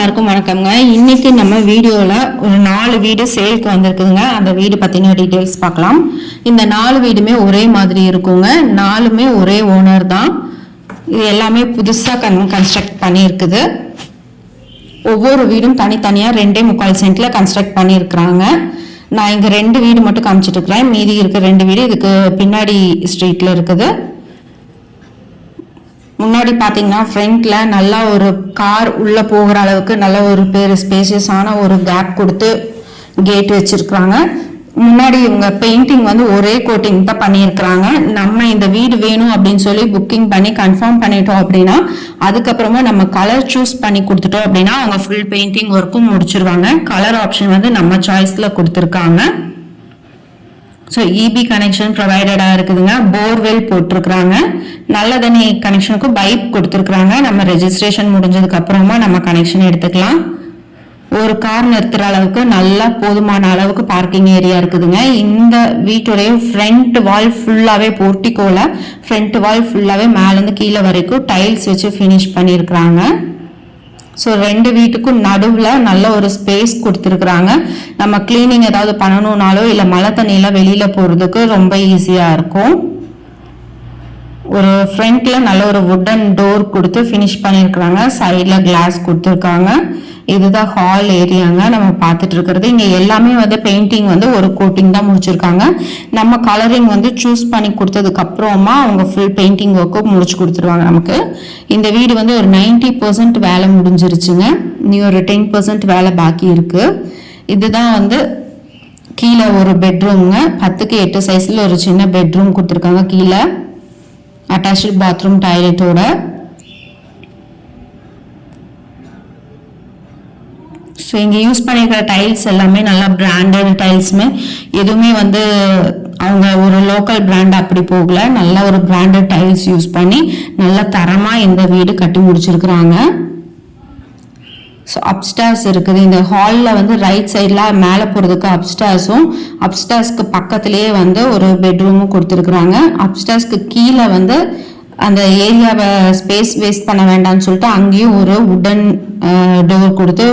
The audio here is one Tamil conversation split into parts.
எல்லாருக்கும் வணக்கம்ங்க. இன்னைக்கு நம்ம வீடியோவில் ஒரு 4 வீடு சேலுக்கு வந்திருக்குதுங்க. அந்த வீடு பற்றின டீட்டெயில்ஸ் பார்க்கலாம். இந்த 4 வீடுமே ஒரே மாதிரி இருக்குங்க. 4மே ஒரே ஓனர் தான். இது எல்லாமே புதுசாக கன்ஸ்ட்ரக்ட் பண்ணியிருக்குது. ஒவ்வொரு வீடும் தனித்தனியாக 2.25 சென்ட்டில் கன்ஸ்ட்ரக்ட் பண்ணியிருக்கிறாங்க. நான் இங்கே 2 வீடு மட்டும் காமிச்சிட்டு இருக்கிறேன். மீதி இருக்க 2 வீடு இதுக்கு பின்னாடி ஸ்ட்ரீட்டில் இருக்குது. முன்னாடி பார்த்தீங்கன்னா ஃப்ரண்ட்ல நல்லா ஒரு கார் உள்ள போகிற அளவுக்கு நல்ல ஒரு ஸ்பேசியஸான ஒரு கேப் கொடுத்து கேட் வச்சிருக்கிறாங்க. முன்னாடி இவங்க பெயிண்டிங் வந்து ஒரே கோட்டிங் தான் பண்ணியிருக்கிறாங்க. நம்ம இந்த வீடு வேணும் அப்படின்னு சொல்லி புக்கிங் பண்ணி கன்ஃபார்ம் பண்ணிட்டோம் அப்படின்னா அதுக்கப்புறமா நம்ம கலர் சூஸ் பண்ணி கொடுத்துட்டோம் அப்படின்னா அவங்க ஃபுல் பெயிண்டிங் ஒர்க்கும் முடிச்சிருவாங்க. கலர் ஆப்ஷன் வந்து நம்ம சாய்ஸ்ல கொடுத்துருக்காங்க. ஸோ இபி கனெக்ஷன் ப்ரொவைடடாக இருக்குதுங்க. போர்வெல் போட்டிருக்கிறாங்க. நல்ல தண்ணி கனெக்ஷனுக்கு பைப் கொடுத்துருக்குறாங்க. நம்ம ரெஜிஸ்ட்ரேஷன் முடிஞ்சதுக்கு அப்புறமா நம்ம கனெக்ஷன் எடுத்துக்கலாம். ஒரு கார் நிறுத்துற அளவுக்கு நல்லா போதுமான அளவுக்கு பார்க்கிங் ஏரியா இருக்குதுங்க. இந்த வீட்டுடைய ஃப்ரண்ட் வால் ஃபுல்லாவே போர்ட்டிகோல ஃப்ரண்ட் வால் ஃபுல்லாவே மேலேருந்து கீழே வரைக்கும் டைல்ஸ் வச்சு ஃபினிஷ் பண்ணியிருக்கிறாங்க. ஸோ 2 வீட்டுக்கும் நடுவில் நல்ல ஒரு ஸ்பேஸ் கொடுத்துருக்குறாங்க. நம்ம கிளீனிங் ஏதாவது பண்ணணும்னாலோ இல்லை மழை தண்ணியெல்லாம் வெளியில் போகிறதுக்கு ரொம்ப ஈஸியாக இருக்கும். ஒரு ஃப்ரண்ட்ல நல்ல ஒரு வுடன் டோர் கொடுத்து ஃபினிஷ் பண்ணியிருக்கிறாங்க. சைடில் கிளாஸ் கொடுத்துருக்காங்க. இதுதான் ஹால் ஏரியாங்க நம்ம பார்த்துட்டு இருக்கிறது. இங்கே எல்லாமே வந்து பெயிண்டிங் வந்து ஒரு கோட்டிங் தான் முடிச்சிருக்காங்க. நம்ம கலரிங் வந்து சூஸ் பண்ணி கொடுத்ததுக்கு அப்புறமா அவங்க ஃபுல் பெயிண்டிங் ஒர்க்கும் முடிச்சு கொடுத்துருவாங்க நமக்கு. இந்த வீடு வந்து ஒரு 90% வேலை முடிஞ்சிருச்சுங்க. நீ ஒரு 10% வேலை பாக்கி இருக்கு. இதுதான் வந்து கீழே ஒரு பெட்ரூம்ங்க. 10க்கு 8 சைஸ்ல ஒரு சின்ன பெட்ரூம் கொடுத்துருக்காங்க. கீழே அட்டாச்சு பாத்ரூம் டாய்லெட்டோட. ஸோ இங்கே யூஸ் பண்ணியிருக்கிற டைல்ஸ் எல்லாமே நல்லா பிராண்டட் டைல்ஸுமே எதுவுமே வந்து அவங்க ஒரு லோக்கல் பிராண்ட் அப்படி போகல. நல்ல ஒரு பிராண்டட் டைல்ஸ் யூஸ் பண்ணி நல்ல தரமாக இந்த வீடு கட்டி முடிச்சிருக்கிறாங்க. ஸோ அப்ஸ்டார்ஸ் இருக்குது. இந்த ஹாலில் வந்து ரைட் சைடில் மேலே போகிறதுக்கு அப்ஸ்டார்ஸும் அப்ஸ்டார்ஸ்க்கு பக்கத்துலேயே வந்து ஒரு பெட்ரூமும் கொடுத்துருக்குறாங்க. அப்ஸ்டார்ஸ்க்கு கீழே வந்து அந்த ஏரியாவை ஸ்பேஸ் வேஸ்ட் பண்ண வேண்டாம்னு சொல்லிட்டு அங்கேயும் ஒரு வுடன் டோர் கொடுத்து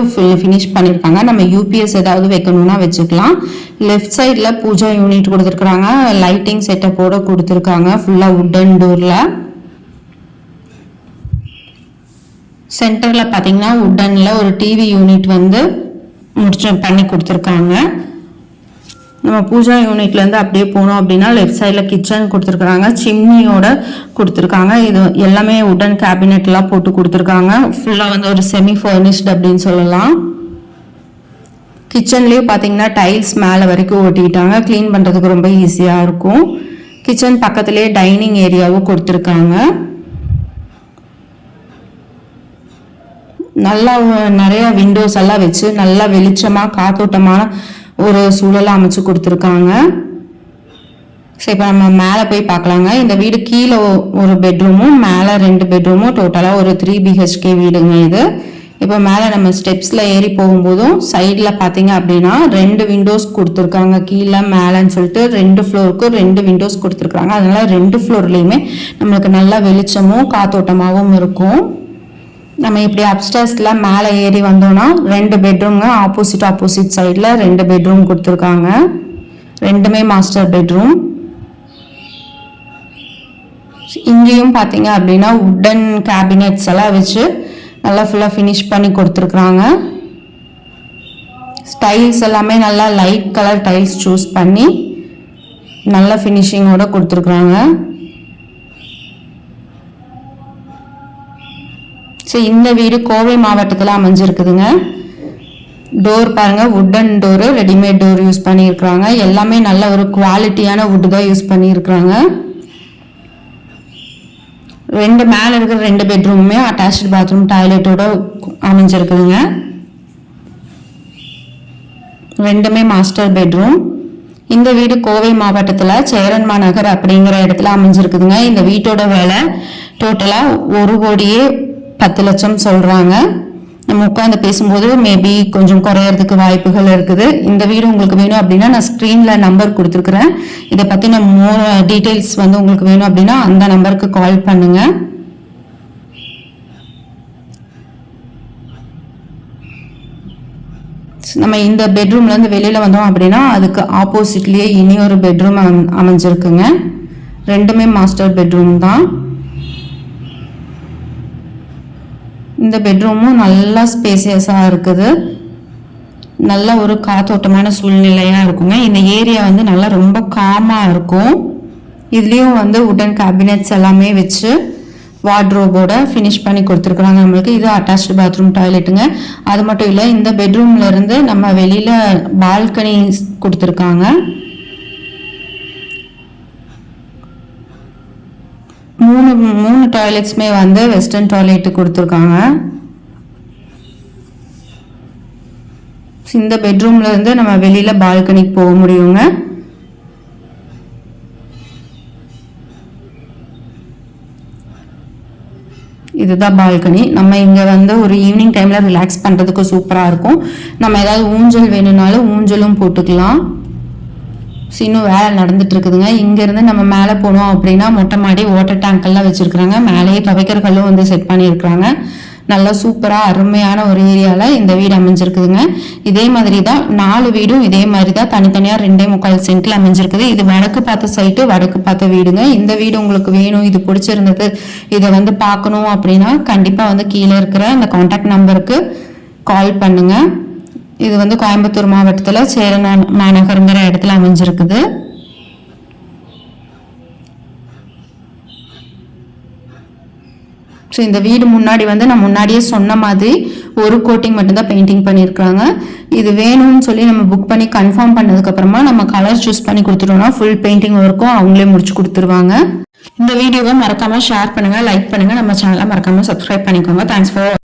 ஃபினிஷ் பண்ணியிருக்காங்க. நம்ம யூபிஎஸ் ஏதாவது வைக்கணும்னா வச்சுக்கலாம். லெஃப்ட் சைடில் பூஜா யூனிட் கொடுத்துருக்குறாங்க. லைட்டிங் செட்டப்போட கொடுத்துருக்காங்க ஃபுல்லாக வுடன் டோரில். சென்டரில் பார்த்தீங்கன்னா வுடனில் ஒரு டிவி யூனிட் வந்து பண்ணி கொடுத்துருக்காங்க. நம்ம பூஜா யூனிட்லேருந்து அப்படியே போனோம் அப்படின்னா லெஃப்ட் சைடில் கிச்சன் கொடுத்துருக்குறாங்க. சிம்னியோட கொடுத்துருக்காங்க. இது எல்லாமே வுடன் கேபினெட்லாம் போட்டு கொடுத்துருக்காங்க. ஃபுல்லாக வந்து ஒரு செமி ஃபர்னிஷ்ட் அப்படின்னு சொல்லலாம். கிச்சன்லேயே பார்த்தீங்கன்னா டைல்ஸ் மேலே வரைக்கும் ஓட்டிக்கிட்டாங்க. க்ளீன் பண்ணுறதுக்கு ரொம்ப ஈஸியாக இருக்கும். கிச்சன் பக்கத்துலேயே டைனிங் ஏரியாவும் கொடுத்துருக்காங்க. நல்லா நிறைய விண்டோஸ் எல்லாம் வச்சு நல்லா வெளிச்சமாக காத்தோட்டமான ஒரு சூழலை அமைச்சு கொடுத்துருக்காங்க. சரி, இப்போ நம்ம மேலே போய் பார்க்கலாங்க. இந்த வீடு கீழே ஒரு பெட்ரூமும் மேலே 2 பெட்ரூமும் டோட்டலாக ஒரு 3 BHK வீடுங்க இது. இப்போ மேலே நம்ம ஸ்டெப்ஸில் ஏறி போகும்போதும் சைடில் பார்த்தீங்க அப்படின்னா 2 விண்டோஸ் கொடுத்துருக்காங்க. கீழே மேலேன்னு சொல்லிட்டு 2 ஃப்ளோருக்கு 2 விண்டோஸ் கொடுத்துருக்காங்க. அதனால 2 ஃப்ளோர்லேயுமே நம்மளுக்கு நல்லா வெளிச்சமும் காத்தோட்டமாகவும் இருக்கும். நம்ம இப்படி அப்ஸ்டர்ஸ்ல மேலே ஏறி வந்தோம்னா 2 பெட்ரூம்ங்க. ஆப்போசிட் சைடில் 2 பெட்ரூம் கொடுத்துருக்காங்க. 2மே மாஸ்டர் பெட்ரூம். இங்கேயும் பார்த்தீங்க அப்படின்னா வுடன் கேபினெட்ஸ் எல்லாம் வச்சு நல்லா ஃபுல்லாக ஃபினிஷ் பண்ணி கொடுத்துருக்குறாங்க. டைல்ஸ் எல்லாமே நல்லா லைட் கலர் டைல்ஸ் சூஸ் பண்ணி நல்ல ஃபினிஷிங்கோட கொடுத்துருக்குறாங்க. ஸோ இந்த வீடு கோவை மாவட்டத்தில் அமைஞ்சிருக்குதுங்க. டோர் பாருங்க, வுடன் டோரு, ரெடிமேட் டோர் யூஸ் பண்ணியிருக்கிறாங்க. எல்லாமே நல்ல ஒரு குவாலிட்டியான வுட்டு தான் யூஸ் பண்ணியிருக்கிறாங்க. 2 மேலே இருக்கிற 2 பெட்ரூமுமே அட்டாச்சு பாத்ரூம் டாய்லெட்டோட அமைஞ்சிருக்குதுங்க. 2மே மாஸ்டர் பெட்ரூம். இந்த வீடு கோவை மாவட்டத்தில் சேரன்மா நகர் அப்படிங்கிற இடத்துல அமைஞ்சிருக்குதுங்க. இந்த வீட்டோட விலை டோட்டலாக 1,10 லட்சம் சொல்கிறாங்க. நம்ம உட்காந்து பேசும்போது மேபி கொஞ்சம் குறையறதுக்கு வாய்ப்புகள் இருக்குது. இந்த வீடு உங்களுக்கு வேணும் அப்படின்னா நான் ஸ்க்ரீனில் நம்பர் கொடுத்துருக்குறேன். இதை பற்றின மோர் டீட்டெயில்ஸ் வந்து உங்களுக்கு வேணும் அப்படின்னா அந்த நம்பருக்கு கால் பண்ணுங்கள். நம்ம இந்த பெட்ரூம்லேருந்து வெளியில் வந்தோம் அப்படின்னா அதுக்கு ஆப்போசிட்லேயே இனி ஒரு பெட்ரூம் அமைஞ்சிருக்குங்க. ரெண்டுமே மாஸ்டர் பெட்ரூம் தான். இந்த பெட்ரூமும் நல்லா ஸ்பேசியஸாக இருக்குது. நல்ல ஒரு காத்தோட்டமான சூழ்நிலையாக இருக்குங்க. இந்த ஏரியா வந்து நல்லா ரொம்ப காமாக இருக்கும். இதுலேயும் வந்து உடன் கேபினெட்ஸ் எல்லாமே வச்சு வார்ட்ரோபோட ஃபினிஷ் பண்ணி கொடுத்துருக்குறாங்க நம்மளுக்கு. இது அட்டாச்டு பாத்ரூம் டாய்லெட்டுங்க. அது மட்டும் இல்லை, இந்த பெட்ரூம்ல இருந்து நம்ம வெளியில பால்கனி கொடுத்துருக்காங்க. மூணு டாய்லெட்ஸுமே வந்து வெஸ்டர்ன் டாய்லெட் கொடுத்துருக்காங்க. இந்த பெட்ரூம்ல இருந்து நம்ம வெளியில பால்கனிக்கு போக முடியுங்க. இதுதான் பால்கனி. நம்ம இங்க வந்து ஒரு ஈவினிங் டைம்ல ரிலாக்ஸ் பண்றதுக்கு சூப்பரா இருக்கும். நம்ம ஏதாவது ஊஞ்சல் வேணும்னாலும் ஊஞ்சலும் போட்டுக்கலாம். இன்னும் வேலை நடந்துட்டு இருக்குதுங்க. இங்க இருந்து நம்ம மேலே போனோம் அப்படின்னா மொட்டை மாடி வாட்டர் டேங்க் எல்லாம் வச்சிருக்காங்க. மேலேயே துவைக்கிற கல்லும் வந்து செட் பண்ணியிருக்கிறாங்க. நல்லா சூப்பரா அருமையான ஒரு ஏரியால இந்த வீடு அமைஞ்சிருக்குதுங்க. இதே மாதிரி தான் 4 வீடும் இதே மாதிரி தான் தனித்தனியா 2.25 சென்ட்ல அமைஞ்சிருக்குது. இது வடக்கு பார்த்த சைட்டு, வடக்கு பார்த்த வீடுங்க. இந்த வீடு உங்களுக்கு வேணும், இது பிடிச்சிருந்தது, இதை வந்து பார்க்கணும் அப்படின்னா கண்டிப்பா வந்து கீழே இருக்கிற இந்த கான்டாக்ட் நம்பருக்கு கால் பண்ணுங்க. இது வந்து கோயம்புத்தூர் மாவட்டத்துல சேரன் மாநகருங்கிற இடத்துல அமைஞ்சிருக்குது. ஸோ இந்த வீடு முன்னாடி வந்து நான் முன்னாடியே சொன்ன மாதிரி ஒரு கோட்டிங் மட்டும்தான் பெயிண்டிங் பண்ணியிருக்காங்க. இது வேணும்னு சொல்லி நம்ம புக் பண்ணி கன்ஃபார்ம் பண்ணதுக்கப்புறமா நம்ம கலர் சூஸ் பண்ணி கொடுத்துட்டோம்னா ஃபுல் பெயிண்டிங் ஒர்க்கும் அவங்களே முடிச்சு கொடுத்துருவாங்க. இந்த வீடியோவை மறக்காம ஷேர் பண்ணுங்க, லைக் பண்ணுங்க, நம்ம சேனலை மறக்காம சப்ஸ்கிரைப் பண்ணிக்கோங்க. Thanks for